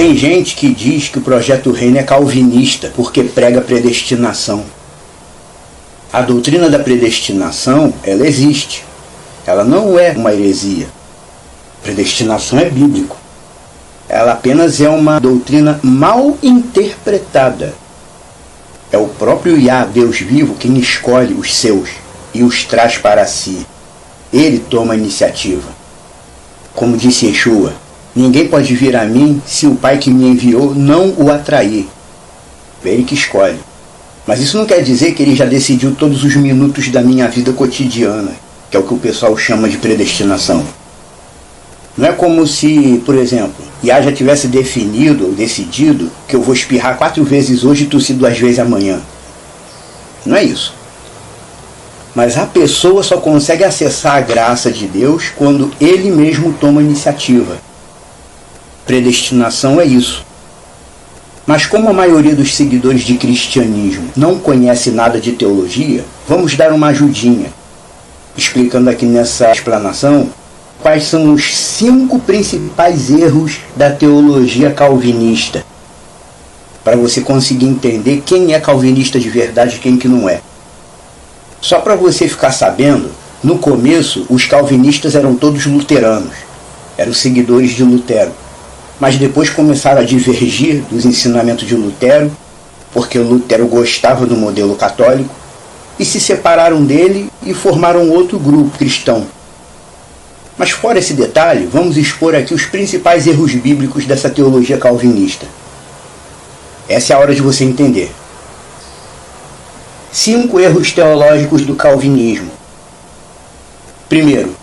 Tem gente que diz que o Projeto Reino é calvinista porque prega predestinação. A doutrina da predestinação, ela existe. Ela não é uma heresia. Predestinação é bíblico. Ela apenas é uma doutrina mal interpretada. É o próprio Yah, Deus vivo, quem escolhe os seus e os traz para si. Ele toma a iniciativa. Como disse Yeshua, ninguém pode vir a mim se o Pai que me enviou não o atrair. É ele que escolhe. Mas isso não quer dizer que ele já decidiu todos os minutos da minha vida cotidiana, que é o que o pessoal chama de predestinação. Não é como se, por exemplo, Yah já tivesse definido ou decidido que eu vou espirrar 4 vezes hoje e tossir 2 vezes amanhã. Não é isso. Mas a pessoa só consegue acessar a graça de Deus quando ele mesmo toma a iniciativa. Predestinação é isso. Mas como a maioria dos seguidores de cristianismo não conhece nada de teologia, vamos dar uma ajudinha, explicando aqui nessa explanação quais são os 5 principais erros da teologia calvinista, para você conseguir entender quem é calvinista de verdade e quem que não é. Só para você ficar sabendo, no começo os calvinistas eram todos luteranos, eram seguidores de Lutero. Mas depois começaram a divergir dos ensinamentos de Lutero, porque o Lutero gostava do modelo católico, e se separaram dele e formaram outro grupo cristão. Mas fora esse detalhe, vamos expor aqui os principais erros bíblicos dessa teologia calvinista. Essa é a hora de você entender. 5 erros teológicos do calvinismo. Primeiro,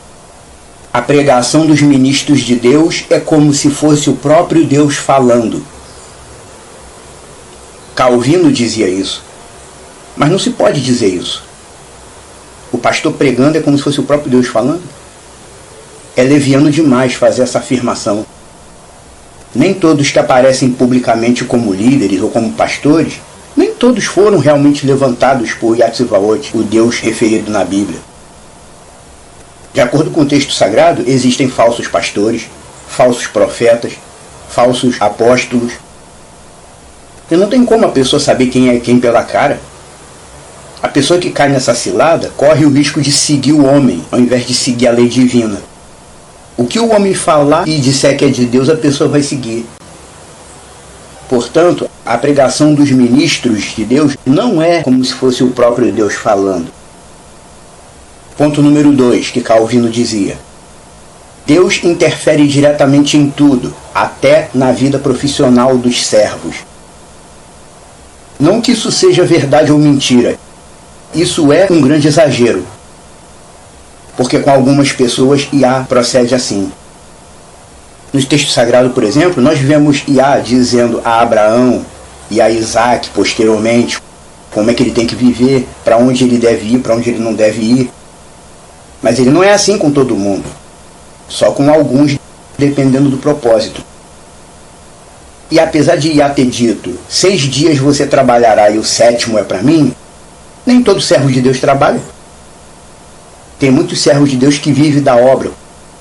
a pregação dos ministros de Deus é como se fosse o próprio Deus falando. Calvino dizia isso. Mas não se pode dizer isso. O pastor pregando é como se fosse o próprio Deus falando. É leviano demais fazer essa afirmação. Nem todos que aparecem publicamente como líderes ou como pastores, nem todos foram realmente levantados por Yah-Tzvaot, o Deus referido na Bíblia. De acordo com o texto sagrado, existem falsos pastores, falsos profetas, falsos apóstolos. E não tem como a pessoa saber quem é quem pela cara. A pessoa que cai nessa cilada corre o risco de seguir o homem, ao invés de seguir a lei divina. O que o homem falar e disser que é de Deus, a pessoa vai seguir. Portanto, a pregação dos ministros de Deus não é como se fosse o próprio Deus falando. Ponto número 2, que Calvino dizia: Deus interfere diretamente em tudo, até na vida profissional dos servos. Não que isso seja verdade ou mentira, isso é um grande exagero, porque com algumas pessoas Yah procede assim. No texto sagrado, por exemplo, nós vemos Yah dizendo a Abraão e a Isaac posteriormente como é que ele tem que viver, para onde ele deve ir, para onde ele não deve ir. Mas ele não é assim com todo mundo, só com alguns, dependendo do propósito. E apesar de Yah ter dito, 6 dias você trabalhará e o 7º é para mim, nem todo servo de Deus trabalha. Tem muitos servos de Deus que vivem da obra,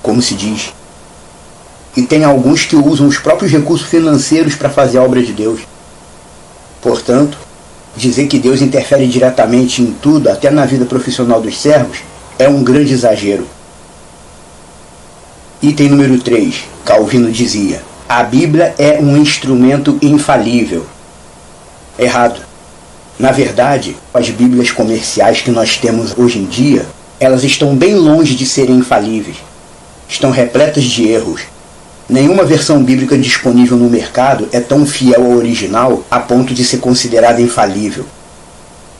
como se diz. E tem alguns que usam os próprios recursos financeiros para fazer a obra de Deus. Portanto, dizer que Deus interfere diretamente em tudo, até na vida profissional dos servos, é um grande exagero. Item número 3, Calvino dizia: a Bíblia é um instrumento infalível. Errado. Na verdade, as Bíblias comerciais que nós temos hoje em dia, elas estão bem longe de serem infalíveis. Estão repletas de erros. Nenhuma versão bíblica disponível no mercado é tão fiel ao original a ponto de ser considerada infalível.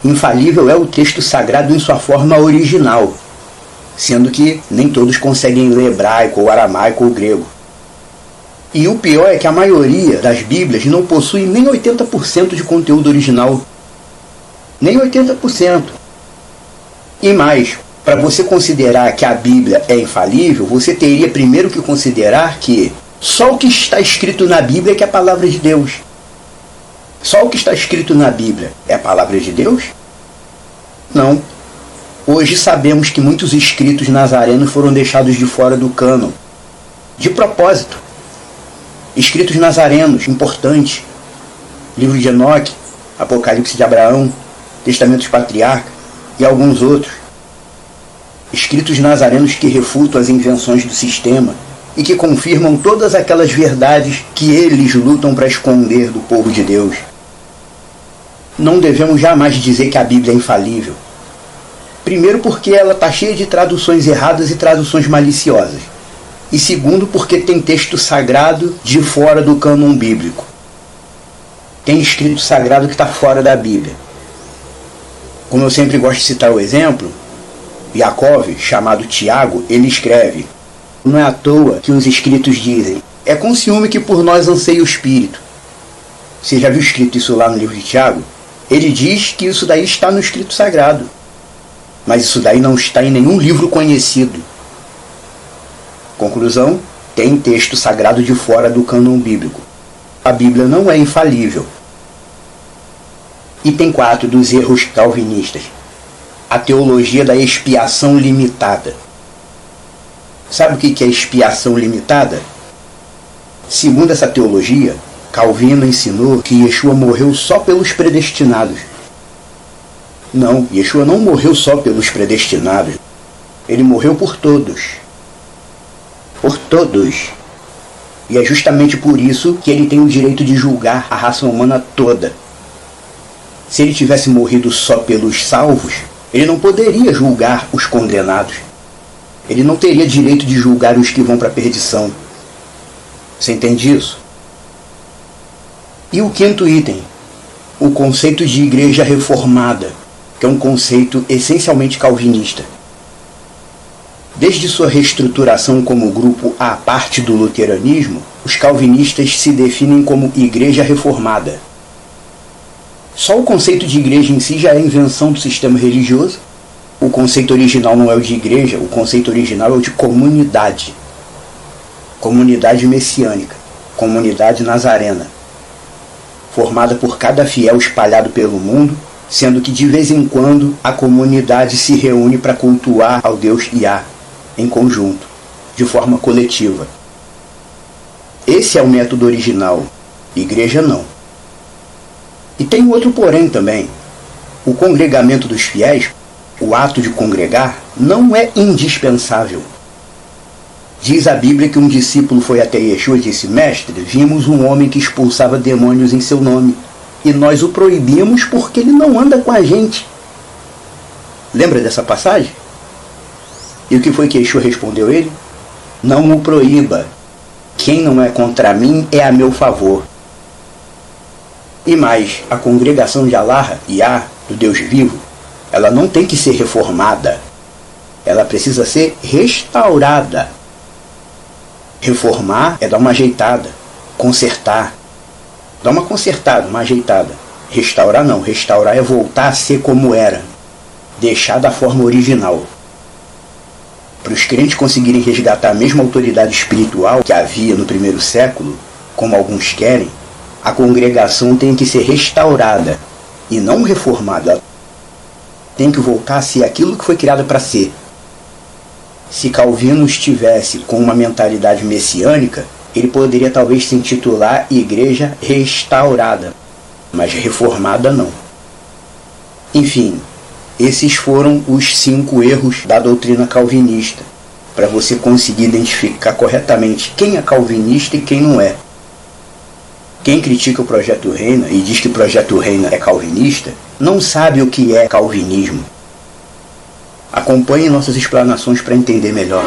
Infalível é o texto sagrado em sua forma original, sendo que nem todos conseguem ler hebraico, ou aramaico, ou grego. E o pior é que a maioria das Bíblias não possui nem 80% de conteúdo original. Nem 80%. E mais, para você considerar que a Bíblia é infalível, você teria primeiro que considerar que só o que está escrito na Bíblia é que é a palavra de Deus. Só o que está escrito na Bíblia é a palavra de Deus? Não. Hoje sabemos que muitos escritos nazarenos foram deixados de fora do cânon, de propósito. Escritos nazarenos, importantes. Livro de Enoque, Apocalipse de Abraão, Testamento dos Patriarcas e alguns outros. Escritos nazarenos que refutam as invenções do sistema e que confirmam todas aquelas verdades que eles lutam para esconder do povo de Deus. Não devemos jamais dizer que a Bíblia é infalível. Primeiro, porque ela está cheia de traduções erradas e traduções maliciosas. E segundo, porque tem texto sagrado de fora do cânon bíblico. Tem escrito sagrado que está fora da Bíblia. Como eu sempre gosto de citar o exemplo, Iacov, chamado Tiago, ele escreve: não é à toa que os escritos dizem, é com ciúme que por nós anseia o Espírito. Você já viu escrito isso lá no livro de Tiago? Ele diz que isso daí está no escrito sagrado. Mas isso daí não está em nenhum livro conhecido. Conclusão, tem texto sagrado de fora do cânon bíblico. A Bíblia não é infalível. Item 4 dos erros calvinistas. A teologia da expiação limitada. Sabe o que é expiação limitada? Segundo essa teologia, Calvino ensinou que Yeshua morreu só pelos predestinados. Não, Yeshua não morreu só pelos predestinados. Ele morreu por todos. Por todos. E é justamente por isso que ele tem o direito de julgar a raça humana toda. Se ele tivesse morrido só pelos salvos, ele não poderia julgar os condenados. Ele não teria direito de julgar os que vão para a perdição. Você entende isso? E o quinto item, o conceito de igreja reformada, que é um conceito essencialmente calvinista. Desde sua reestruturação como grupo à parte do luteranismo, os calvinistas se definem como igreja reformada. Só o conceito de igreja em si já é invenção do sistema religioso. O conceito original não é o de igreja, o conceito original é o de comunidade. Comunidade messiânica, comunidade nazarena, formada por cada fiel espalhado pelo mundo, sendo que de vez em quando a comunidade se reúne para cultuar ao Deus Yah, em conjunto, de forma coletiva. Esse é o método original, igreja não. E tem um outro porém também. O congregamento dos fiéis, o ato de congregar, não é indispensável. Diz a Bíblia que um discípulo foi até Yeshua e disse: Mestre, vimos um homem que expulsava demônios em seu nome, e nós o proibimos porque ele não anda com a gente. Lembra dessa passagem? E o que foi que Yeshua respondeu ele? Não o proíba. Quem não é contra mim é a meu favor. E mais, a congregação de Allah, Yah, do Deus vivo, ela não tem que ser reformada. Ela precisa ser restaurada. Reformar é dar uma ajeitada, consertar. Dar uma consertada, uma ajeitada. Restaurar não, restaurar é voltar a ser como era. Deixar da forma original. Para os crentes conseguirem resgatar a mesma autoridade espiritual que havia no primeiro século, como alguns querem, a congregação tem que ser restaurada e não reformada. Ela tem que voltar a ser aquilo que foi criada para ser. Se Calvino estivesse com uma mentalidade messiânica, ele poderia talvez se intitular Igreja Restaurada, mas reformada não. Enfim, esses foram os 5 erros da doutrina calvinista, para você conseguir identificar corretamente quem é calvinista e quem não é. Quem critica o Projeto Reina e diz que o Projeto Reina é calvinista, não sabe o que é calvinismo. Acompanhe nossas explanações para entender melhor.